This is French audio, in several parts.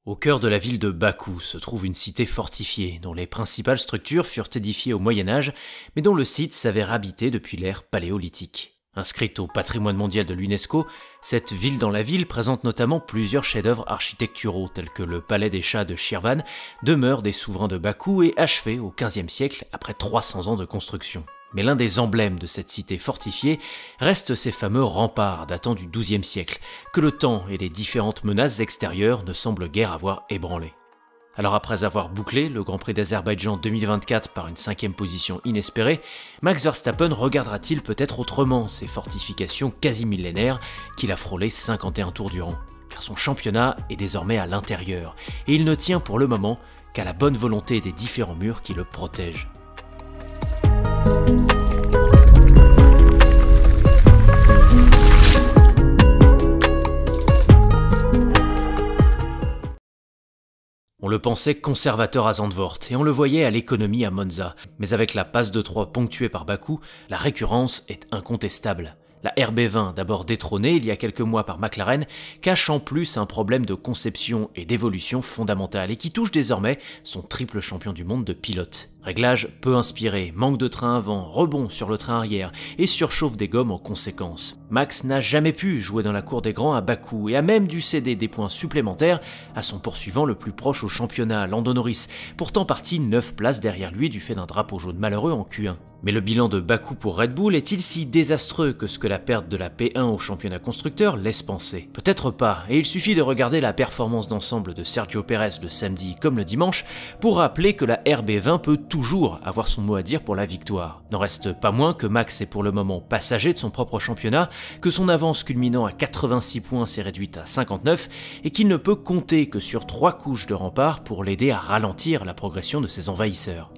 Au cœur de la ville de Bakou se trouve une cité fortifiée, dont les principales structures furent édifiées au Moyen-Âge, mais dont le site s'avère habité depuis l'ère paléolithique. Inscrite au patrimoine mondial de l'UNESCO, cette ville dans la ville présente notamment plusieurs chefs-d'œuvre architecturaux tels que le palais des Chahs de Shirvan, demeure des souverains de Bakou et achevé au XVe siècle après 300 ans de construction. Mais l'un des emblèmes de cette cité fortifiée reste ces fameux remparts datant du XIIe siècle, que le temps et les différentes menaces extérieures ne semblent guère avoir ébranlés. Alors après avoir bouclé le Grand Prix d'Azerbaïdjan 2024 par une 5e position inespérée, Max Verstappen regardera-t-il peut-être autrement ces fortifications quasi millénaires qu'il a frôlées 51 tours durant? Car son championnat est désormais à l'intérieur, et il ne tient pour le moment qu'à la bonne volonté des différents murs qui le protègent. On le pensait conservateur à Zandvoort et on le voyait à l'économie à Monza, mais avec la passe de 3 ponctuée par Bakou, la récurrence est incontestable. La RB20, d'abord détrônée il y a quelques mois par McLaren, cache en plus un problème de conception et d'évolution fondamentale et qui touche désormais son triple champion du monde de pilote. Réglage peu inspiré, manque de train avant, rebond sur le train arrière et surchauffe des gommes en conséquence. Max n'a jamais pu jouer dans la cour des grands à Bakou et a même dû céder des points supplémentaires à son poursuivant le plus proche au championnat, Lando Norris, pourtant parti 9 places derrière lui du fait d'un drapeau jaune malheureux en Q1. Mais le bilan de Bakou pour Red Bull est-il si désastreux que ce que la perte de la P1 au championnat constructeur laisse penser? Peut-être pas, et il suffit de regarder la performance d'ensemble de Sergio Pérez le samedi comme le dimanche pour rappeler que la RB20 peut toujours avoir son mot à dire pour la victoire. N'en reste pas moins que Max est pour le moment passager de son propre championnat, que son avance culminant à 86 points s'est réduite à 59 et qu'il ne peut compter que sur 3 couches de rempart pour l'aider à ralentir la progression de ses envahisseurs.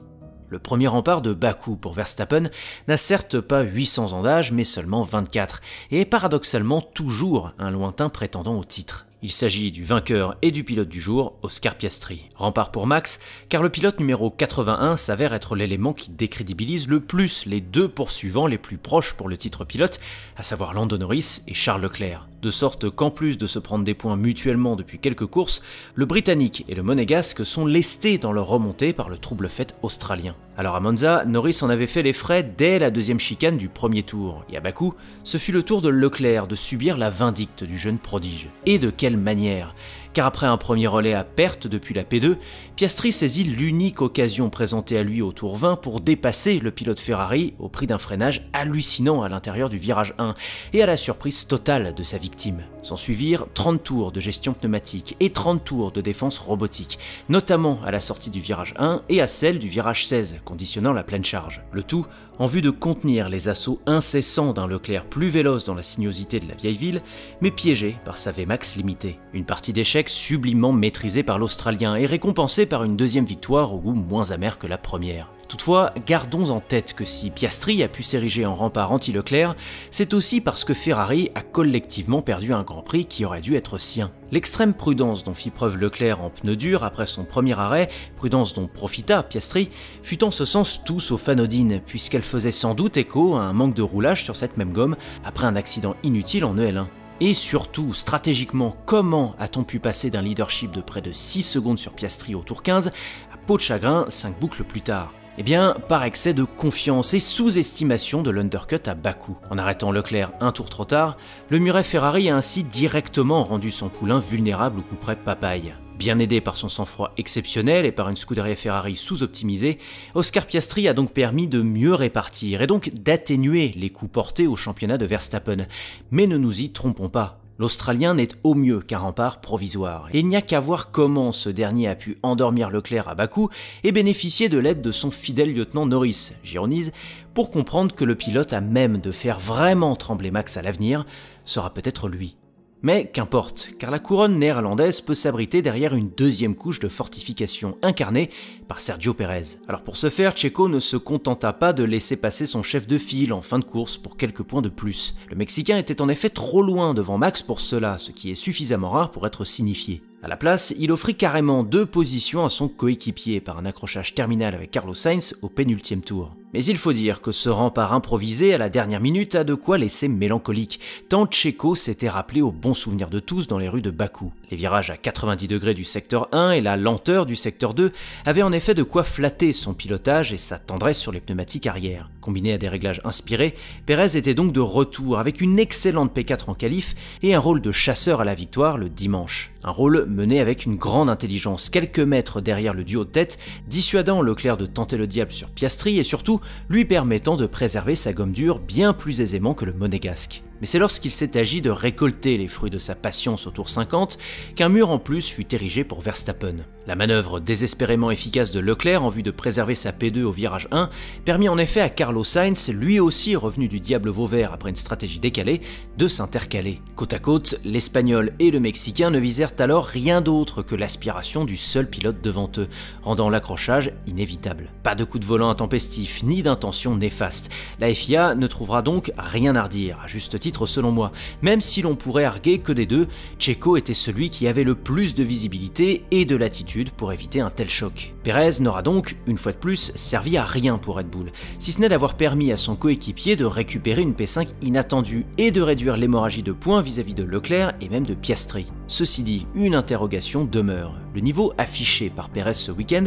Le premier rempart de Bakou pour Verstappen n'a certes pas 800 ans d'âge mais seulement 24 et est paradoxalement toujours un lointain prétendant au titre. Il s'agit du vainqueur et du pilote du jour, Oscar Piastri. Rempart pour Max, car le pilote numéro 81 s'avère être l'élément qui décrédibilise le plus les deux poursuivants les plus proches pour le titre pilote, à savoir Lando Norris et Charles Leclerc. De sorte qu'en plus de se prendre des points mutuellement depuis quelques courses, le Britannique et le Monégasque sont lestés dans leur remontée par le trouble fait australien. Alors à Monza, Norris en avait fait les frais dès la deuxième chicane du premier tour, et à Bakou, ce fut le tour de Leclerc de subir la vindicte du jeune prodige. Et de quelle manière? Car après un premier relais à perte depuis la P2, Piastri saisit l'unique occasion présentée à lui au tour 20 pour dépasser le pilote Ferrari au prix d'un freinage hallucinant à l'intérieur du virage 1 et à la surprise totale de sa victime. S'en suivirent 30 tours de gestion pneumatique et 30 tours de défense robotique, notamment à la sortie du virage 1 et à celle du virage 16, conditionnant la pleine charge. Le tout en vue de contenir les assauts incessants d'un Leclerc plus véloce dans la sinuosité de la vieille ville, mais piégé par sa Vmax limitée. Une partie d'échecs sublimement maîtrisée par l'Australien et récompensée par une deuxième victoire au goût moins amer que la première. Toutefois, gardons en tête que si Piastri a pu s'ériger en rempart anti-Leclerc, c'est aussi parce que Ferrari a collectivement perdu un Grand Prix qui aurait dû être sien. L'extrême prudence dont fit preuve Leclerc en pneus durs après son premier arrêt, prudence dont profita Piastri, fut en ce sens tout sauf anodine, puisqu'elle faisait sans doute écho à un manque de roulage sur cette même gomme après un accident inutile en EL1. Et surtout, stratégiquement, comment a-t-on pu passer d'un leadership de près de 6 secondes sur Piastri au tour 15 à peau de chagrin 5 boucles plus tard? Eh bien, par excès de confiance et sous-estimation de l'undercut à Bakou. En arrêtant Leclerc un tour trop tard, le muret Ferrari a ainsi directement rendu son poulain vulnérable au couperet papaye. Bien aidé par son sang-froid exceptionnel et par une Scuderia Ferrari sous-optimisée, Oscar Piastri a donc permis de mieux répartir et donc d'atténuer les coups portés au championnat de Verstappen. Mais ne nous y trompons pas. L'Australien n'est au mieux qu'un rempart provisoire, et il n'y a qu'à voir comment ce dernier a pu endormir Leclerc à Bakou et bénéficier de l'aide de son fidèle lieutenant Norris, Gironise, pour comprendre que le pilote à même de faire vraiment trembler Max à l'avenir sera peut-être lui. Mais qu'importe, car la couronne néerlandaise peut s'abriter derrière une deuxième couche de fortification incarnée par Sergio Pérez. Alors pour ce faire, Checo ne se contenta pas de laisser passer son chef de file en fin de course pour quelques points de plus. Le Mexicain était en effet trop loin devant Max pour cela, ce qui est suffisamment rare pour être signifié. À la place, il offrit carrément 2 positions à son coéquipier par un accrochage terminal avec Carlos Sainz au pénultième tour. Mais il faut dire que ce rempart improvisé à la dernière minute a de quoi laisser mélancolique, tant Checo s'était rappelé au bon souvenir de tous dans les rues de Bakou. Les virages à 90 degrés du secteur 1 et la lenteur du secteur 2 avaient en effet de quoi flatter son pilotage et sa tendresse sur les pneumatiques arrière. Combiné à des réglages inspirés, Pérez était donc de retour avec une excellente P4 en qualif et un rôle de chasseur à la victoire le dimanche. Un rôle mené avec une grande intelligence, quelques mètres derrière le duo de tête, dissuadant Leclerc de tenter le diable sur Piastri et surtout lui permettant de préserver sa gomme dure bien plus aisément que le monégasque. Mais c'est lorsqu'il s'est agi de récolter les fruits de sa patience au tour 50 qu'un mur en plus fut érigé pour Verstappen. La manœuvre désespérément efficace de Leclerc en vue de préserver sa P2 au virage 1 permit en effet à Carlos Sainz, lui aussi revenu du diable Vauvert après une stratégie décalée, de s'intercaler. Côte à côte, l'Espagnol et le Mexicain ne visèrent alors rien d'autre que l'aspiration du seul pilote devant eux, rendant l'accrochage inévitable. Pas de coup de volant intempestif, ni d'intention néfaste. La FIA ne trouvera donc rien à redire, à juste titre selon moi, même si l'on pourrait arguer que des deux, Checo était celui qui avait le plus de visibilité et de latitude pour éviter un tel choc. Pérez n'aura donc, une fois de plus, servi à rien pour Red Bull, si ce n'est d'avoir permis à son coéquipier de récupérer une P5 inattendue et de réduire l'hémorragie de points vis-à-vis de Leclerc et même de Piastri. Ceci dit, une interrogation demeure. Le niveau affiché par Pérez ce week-end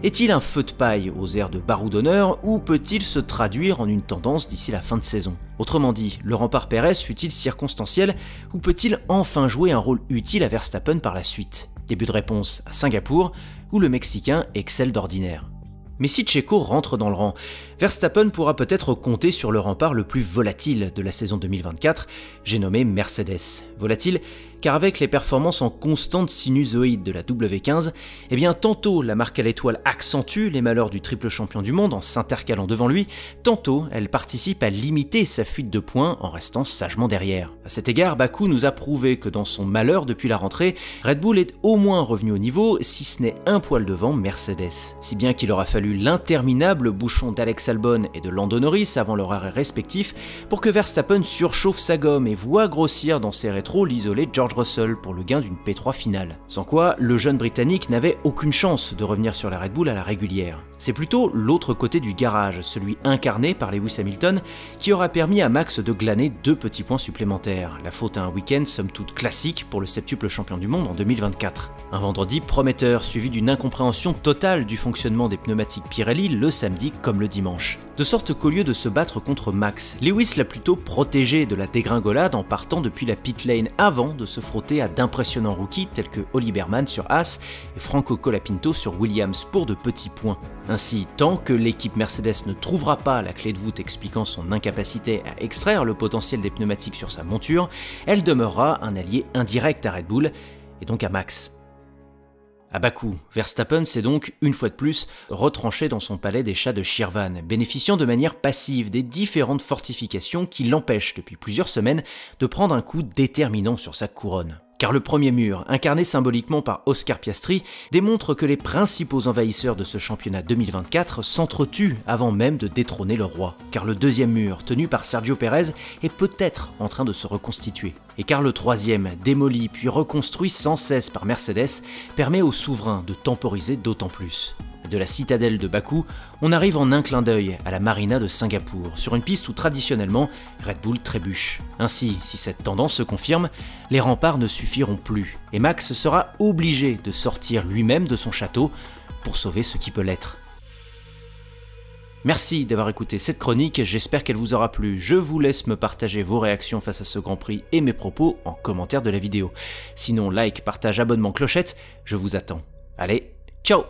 est-il un feu de paille aux airs de barreau d'honneur ou peut-il se traduire en une tendance d'ici la fin de saison? Autrement dit, le rempart Pérez fut-il circonstanciel ou peut-il enfin jouer un rôle utile à Verstappen par la suite? Début de réponse à Singapour, où le Mexicain excelle d'ordinaire. Mais si Checo rentre dans le rang, Verstappen pourra peut-être compter sur le rempart le plus volatile de la saison 2024, j'ai nommé Mercedes. Volatile car avec les performances en constante sinusoïde de la W15, eh bien tantôt la marque à l'étoile accentue les malheurs du triple champion du monde en s'intercalant devant lui, tantôt elle participe à limiter sa fuite de points en restant sagement derrière. À cet égard, Bakou nous a prouvé que dans son malheur depuis la rentrée, Red Bull est au moins revenu au niveau, si ce n'est un poil devant Mercedes. Si bien qu'il aura fallu l'interminable bouchon d'Alex Albon et de Lando Norris avant leur arrêt respectif pour que Verstappen surchauffe sa gomme et voit grossir dans ses rétros l'isolé George Russell pour le gain d'une P3 finale. Sans quoi, le jeune Britannique n'avait aucune chance de revenir sur la Red Bull à la régulière. C'est plutôt l'autre côté du garage, celui incarné par Lewis Hamilton, qui aura permis à Max de glaner 2 petits points supplémentaires, la faute à un week-end somme toute classique pour le septuple champion du monde en 2024. Un vendredi prometteur suivi d'une incompréhension totale du fonctionnement des pneumatiques Pirelli le samedi comme le dimanche. De sorte qu'au lieu de se battre contre Max, Lewis l'a plutôt protégé de la dégringolade en partant depuis la pit lane avant de se frotter à d'impressionnants rookies tels que Oli Berman sur Haas et Franco Colapinto sur Williams pour de petits points. Ainsi, tant que l'équipe Mercedes ne trouvera pas la clé de voûte expliquant son incapacité à extraire le potentiel des pneumatiques sur sa monture, elle demeurera un allié indirect à Red Bull et donc à Max. À Bakou, Verstappen s'est donc, une fois de plus, retranché dans son palais des chats de Shirvan, bénéficiant de manière passive des différentes fortifications qui l'empêchent depuis plusieurs semaines de prendre un coup déterminant sur sa couronne. Car le premier mur, incarné symboliquement par Oscar Piastri, démontre que les principaux envahisseurs de ce championnat 2024 s'entretuent avant même de détrôner le roi. Car le deuxième mur, tenu par Sergio Pérez, est peut-être en train de se reconstituer. Et car le troisième, démoli puis reconstruit sans cesse par Mercedes, permet au souverain de temporiser d'autant plus. De la citadelle de Bakou, on arrive en un clin d'œil à la marina de Singapour, sur une piste où traditionnellement Red Bull trébuche. Ainsi, si cette tendance se confirme, les remparts ne suffiront plus, et Max sera obligé de sortir lui-même de son château pour sauver ce qui peut l'être. Merci d'avoir écouté cette chronique, j'espère qu'elle vous aura plu. Je vous laisse me partager vos réactions face à ce Grand Prix et mes propos en commentaire de la vidéo. Sinon, like, partage, abonnement, clochette, je vous attends. Allez, ciao!